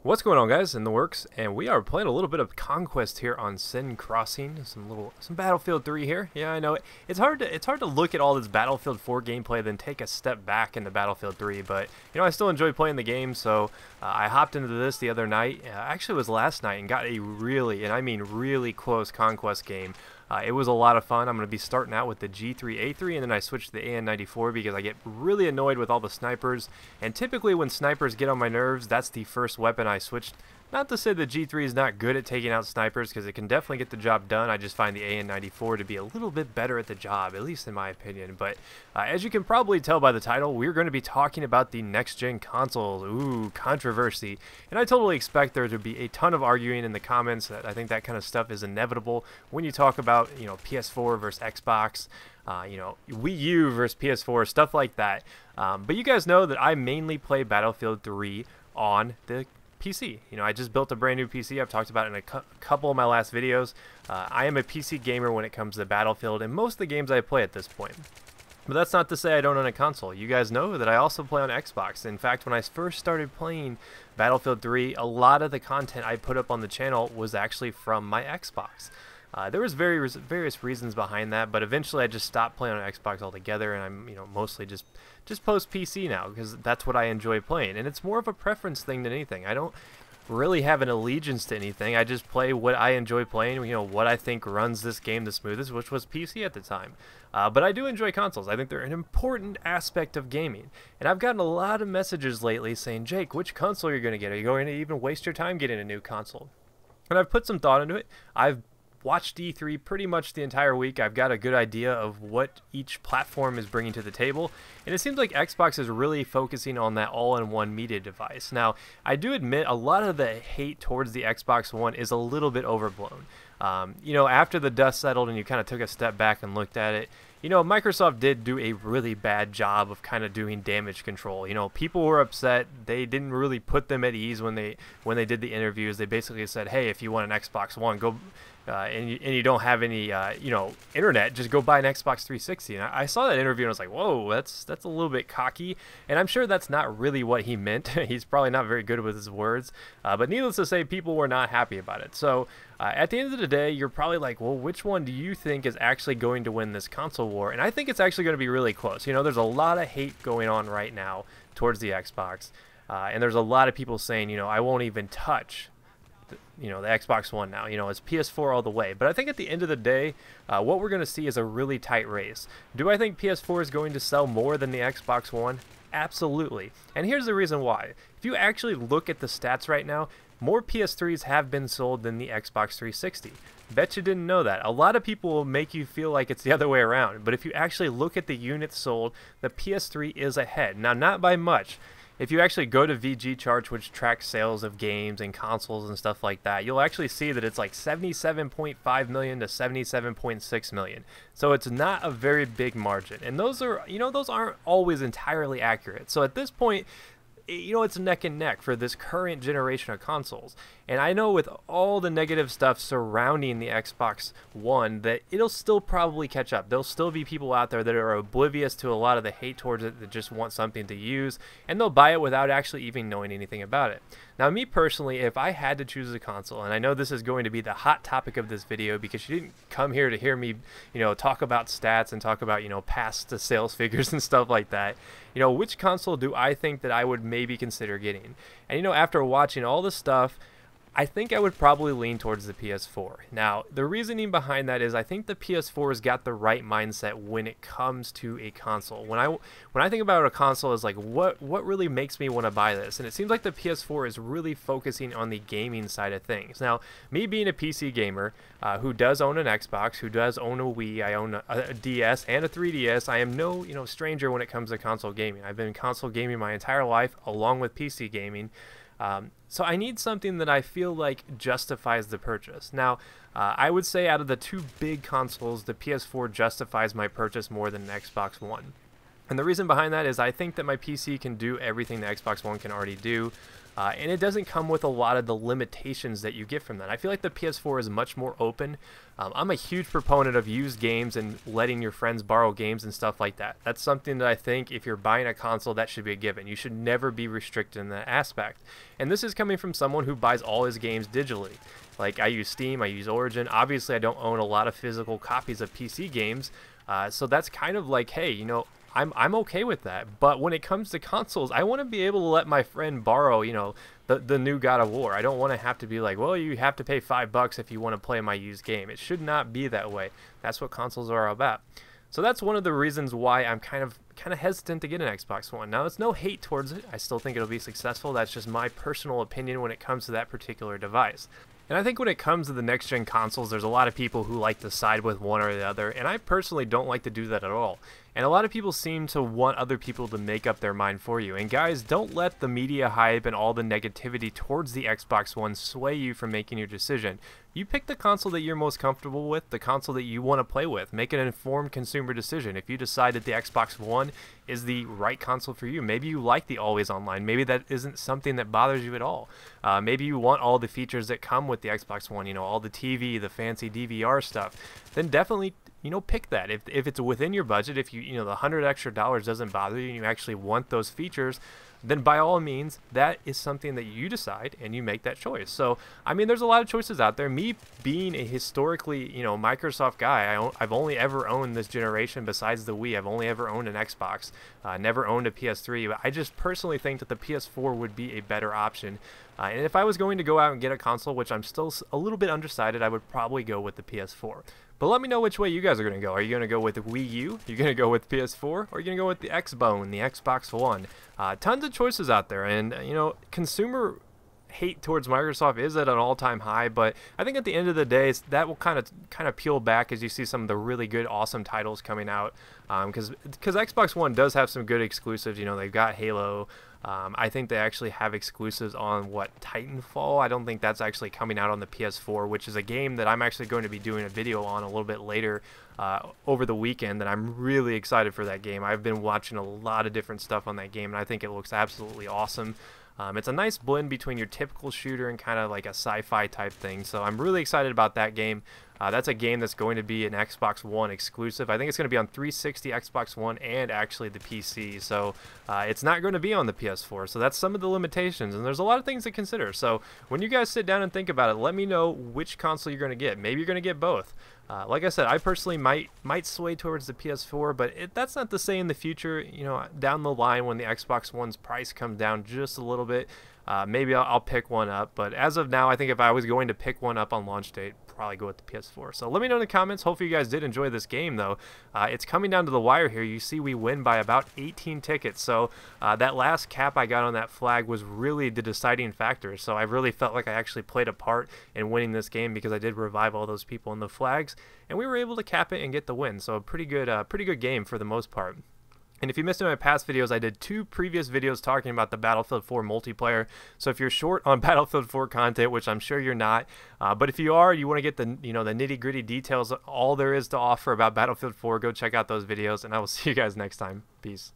What's going on, guys? In the works, and we are playing a little bit of Conquest here on Sin Crossing. Some Battlefield 3 here. Yeah, I know it's hard to look at all this Battlefield 4 gameplay then take a step back into Battlefield 3. But I still enjoy playing the game, so I hopped into this the other night. Actually, it was last night, and got a really, and I mean really close Conquest game. It was a lot of fun. I'm going to be starting out with the G3A3, and then I switched to the AN-94 because I get really annoyed with all the snipers. And typically when snipers get on my nerves, that's the first weapon I switched. Not to say the G3 is not good at taking out snipers, because it can definitely get the job done. I just find the AN-94 to be a little bit better at the job, at least in my opinion. But as you can probably tell by the title, we're going to be talking about the next-gen consoles. Ooh, controversy. And I totally expect there to be a ton of arguing in the comments. I think that kind of stuff is inevitable when you talk about, PS4 versus Xbox. Wii U versus PS4, stuff like that. But you guys know that I mainly play Battlefield 3 on the PC. I just built a brand new PC. I've talked about it in a couple of my last videos. I am a PC gamer when it comes to Battlefield and most of the games I play at this point. But that's not to say I don't own a console. You guys know that I also play on Xbox. In fact, when I first started playing Battlefield 3, a lot of the content I put up on the channel was actually from my Xbox. There was various reasons behind that, but eventually I just stopped playing on Xbox altogether, and I'm mostly just post PC now because that's what I enjoy playing, and it's more of a preference thing than anything. I don't really have an allegiance to anything. I just play what I enjoy playing, what I think runs this game the smoothest, which was PC at the time. But I do enjoy consoles. I think they're an important aspect of gaming, and I've gotten a lot of messages lately saying, Jake, which console are you going to get? Are you going to even waste your time getting a new console? And I've put some thought into it. I've watched E3 pretty much the entire week. I've got a good idea of what each platform is bringing to the table, and it seems like Xbox is really focusing on that all-in-one media device. Now, I do admit a lot of the hate towards the Xbox One is a little bit overblown. After the dust settled and you kind of took a step back and looked at it, Microsoft did do a really bad job of kind of doing damage control. People were upset. They didn't really put them at ease when they did the interviews. They basically said, hey, if you want an Xbox One, go and you don't have any internet, just go buy an Xbox 360. And I saw that interview and I was like, whoa, that's a little bit cocky. And I'm sure that's not really what he meant. He's probably not very good with his words. But needless to say, people were not happy about it. So at the end of the day, you're probably like, well, which one do you think is actually going to win this console war? And I think it's actually going to be really close. There's a lot of hate going on right now towards the Xbox. And there's a lot of people saying, I won't even touch the Xbox One now. It's PS4 all the way. But I think at the end of the day, what we're going to see is a really tight race. Do I think PS4 is going to sell more than the Xbox One? Absolutely. And here's the reason why. If you actually look at the stats right now, more PS3s have been sold than the Xbox 360. Bet you didn't know that. A lot of people will make you feel like it's the other way around. But if you actually look at the units sold, the PS3 is ahead. Now, not by much. If you actually go to VG Charts, which tracks sales of games and consoles and stuff like that, you'll actually see that it's like 77.5 million to 77.6 million. So it's not a very big margin. And those aren't always entirely accurate. So at this point, it's neck and neck for this current generation of consoles. And I know with all the negative stuff surrounding the Xbox One that it'll still probably catch up. There'll still be people out there that are oblivious to a lot of the hate towards it, that just want something to use, and they'll buy it without actually even knowing anything about it. Now, me personally, if I had to choose a console, and I know this is going to be the hot topic of this video because you didn't come here to hear me, talk about stats and talk about, past sales figures and stuff like that. Which console do I think that I would maybe consider getting? And after watching all this stuff, I think I would probably lean towards the PS4. Now, the reasoning behind that is I think the PS4's got the right mindset when it comes to a console. When I think about a console, is like what really makes me want to buy this? And it seems like the PS4 is really focusing on the gaming side of things. Now, me being a PC gamer who does own an Xbox, who does own a Wii, I own a DS and a 3DS. I am no stranger when it comes to console gaming. I've been console gaming my entire life, along with PC gaming. So I need something that I feel like justifies the purchase. Now, I would say out of the two big consoles, the PS4 justifies my purchase more than an Xbox One. And the reason behind that is I think that my PC can do everything the Xbox One can already do. And it doesn't come with a lot of the limitations that you get from that. I feel like the PS4 is much more open. I'm a huge proponent of used games and letting your friends borrow games and stuff like that. That's something that I think if you're buying a console, that should be a given. You should never be restricted in that aspect. And this is coming from someone who buys all his games digitally. Like, I use Steam, I use Origin. Obviously, I don't own a lot of physical copies of PC games. So that's kind of like, hey, you know, I'm okay with that. But when it comes to consoles, I want to be able to let my friend borrow, you know, the new God of War. I don't want to have to be like, well, you have to pay $5 if you want to play my used game. It should not be that way. That's what consoles are about. So that's one of the reasons why I'm kind of hesitant to get an Xbox One. Now, it's no hate towards it. I still think it'll be successful. That's just my personal opinion when it comes to that particular device. And I think when it comes to the next-gen consoles, there's a lot of people who like to side with one or the other, and I personally don't like to do that at all. And a lot of people seem to want other people to make up their mind for you. And guys, don't let the media hype and all the negativity towards the Xbox One sway you from making your decision. You pick the console that you're most comfortable with, the console that you want to play with. Make an informed consumer decision. If you decide that the Xbox One is the right console for you, maybe you like the always online. Maybe that isn't something that bothers you at all. Maybe you want all the features that come with the Xbox One, you know, all the TV, the fancy DVR stuff. Then definitely, you know, pick that. If it's within your budget, if you know, the $100 extra doesn't bother you and you actually want those features, then by all means, that is something that you decide and you make that choice. So, I mean, there's a lot of choices out there. Me being a historically, you know, Microsoft guy, I've only ever owned this generation besides the Wii. I've only ever owned an Xbox, never owned a PS3. But I just personally think that the PS4 would be a better option. And if I was going to go out and get a console, which I'm still a little bit undecided, I would probably go with the PS4. But let me know which way you guys are going to go. Are you going to go with the Wii U? Are you going to go with PS4? Or are you going to go with the Xbone, the Xbox One? Tons of choices out there. And, you know, consumer hate towards Microsoft is at an all-time high, but I think at the end of the day, that will kind of peel back as you see some of the really good, awesome titles coming out. Because Xbox One does have some good exclusives. You know, they've got Halo. I think they actually have exclusives on, Titanfall. I don't think that's actually coming out on the PS4, which is a game that I'm actually going to be doing a video on a little bit later over the weekend, and I'm really excited for that game. I've been watching a lot of different stuff on that game, and I think it looks absolutely awesome. It's a nice blend between your typical shooter and kind of like a sci-fi type thing, so I'm really excited about that game. That's a game that's going to be an Xbox One exclusive. I think it's going to be on 360, Xbox One, and actually the PC. So it's not going to be on the PS4. So that's some of the limitations, and there's a lot of things to consider. So when you guys sit down and think about it, let me know which console you're going to get. Maybe you're going to get both. Like I said, I personally might sway towards the PS4, but that's not to say in the future, you know, down the line when the Xbox One's price comes down just a little bit, maybe I'll pick one up. But as of now, I think if I was going to pick one up on launch date, probably go with the PS4. So let me know in the comments. Hopefully you guys did enjoy this game, though. It's coming down to the wire here. You see we win by about 18 tickets. So that last cap I got on that flag was really the deciding factor. So I really felt like I actually played a part in winning this game because I did revive all those people in the flags, and we were able to cap it and get the win. So a pretty good game for the most part. And if you missed any of my past videos, I did 2 previous videos talking about the Battlefield 4 multiplayer. So if you're short on Battlefield 4 content, which I'm sure you're not, but if you are, you want to get the the nitty-gritty details, all there is to offer about Battlefield 4, go check out those videos, and I will see you guys next time. Peace.